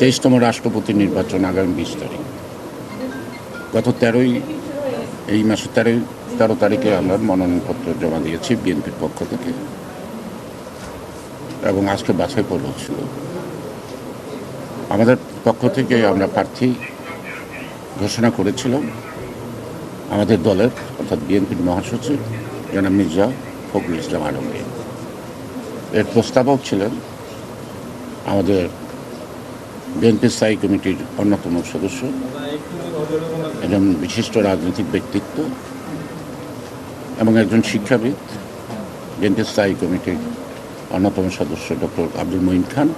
23তম রাষ্ট্রপতি নির্বাচন আগামী 20 তারিখ। গত এই মাসের 13 তারিখে আমরা মনোনয়নপত্র জমা দিয়েছি বিএনপির পক্ষ থেকে, এবং আজকে বাছাই পর্ব ছিল। আমাদের পক্ষ থেকে আমরা প্রার্থী ঘোষণা করেছিলাম আমাদের দলের অর্থাৎ বিএনপির মহাসচিব জনাব মির্জা ফখরুল ইসলাম আলমগীর। এর প্রস্তাবক ছিলেন আমাদের বিএনপি স্থায়ী কমিটির অন্যতম সদস্য, একজন বিশিষ্ট রাজনৈতিক ব্যক্তিত্ব এবং একজন শিক্ষাবিদ, বিএনপি স্থায়ী কমিটির অন্যতম সদস্য ডক্টর আব্দুল মঈন খান।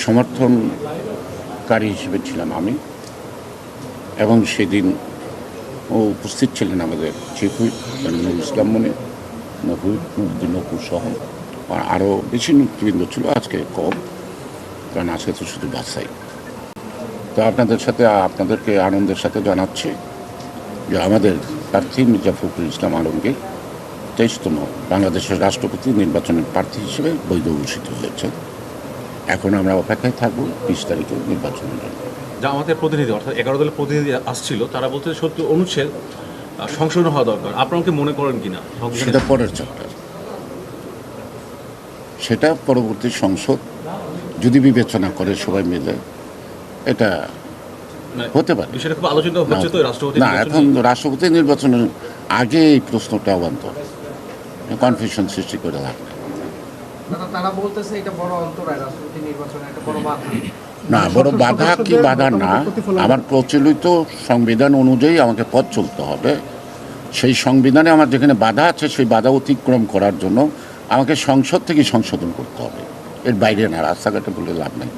সমর্থনকারী হিসেবে ছিলাম আমি, এবং সেদিন উপস্থিত ছিলেন আমাদের চিফ হুইপ নুরুল ইসলাম মনি, নুরুদ্দিন নকুর সহ আরও বেশি নেতৃবৃন্দ ছিল। আজকে কম, কারণ আজকে তো শুধু বাছাই। তো আপনাদেরকে আনন্দের সাথে জানাচ্ছি যে আমাদের প্রার্থী মির্জা ফখরুল ইসলাম আলমগীর 23তম বাংলাদেশের রাষ্ট্রপতি নির্বাচনের প্রার্থী হিসেবে বৈধ ঘোষিত হয়েছে। এখন আমরা অপেক্ষায় থাকব 20 তারিখের নির্বাচনের জন্য। যা আমাদের প্রতিনিধি অর্থাৎ 11 দলের প্রতিনিধি আসছিল, তারা বলতে 70 অনুচ্ছেদ সংশোধন হওয়া দরকার। আপনারা কি মনে করেন কিনা? সেটা পরের চ্যাপ্টার, সেটা পরবর্তী সংসদ যদি বিবেচনা করে সবাই মিলে, এটা হতে পারে। বিষয়টা খুব আলোচিত হচ্ছে তো রাষ্ট্রপতি না, এখন রাষ্ট্রপতি নির্বাচনের আগে এই প্রশ্নটা অবান্তর, কনফিউশন সৃষ্টি করে লাভ নেই। তারা বলতেছে এটা বড় অন্তরায়, রাষ্ট্রপতি নির্বাচনে একটা বড় বাধা। না, বড় বাধা কি বাধা না, আমার প্রচলিত সংবিধান অনুযায়ী আমাকে পথ চলতে হবে। সেই সংবিধানে আমার যেখানে বাধা আছে সেই বাধা অতিক্রম করার জন্য আমাকে সংসদ থেকে সংশোধন করতে হবে। এর বাইরে না, রাস্তাঘাটে বলে লাভ নেই।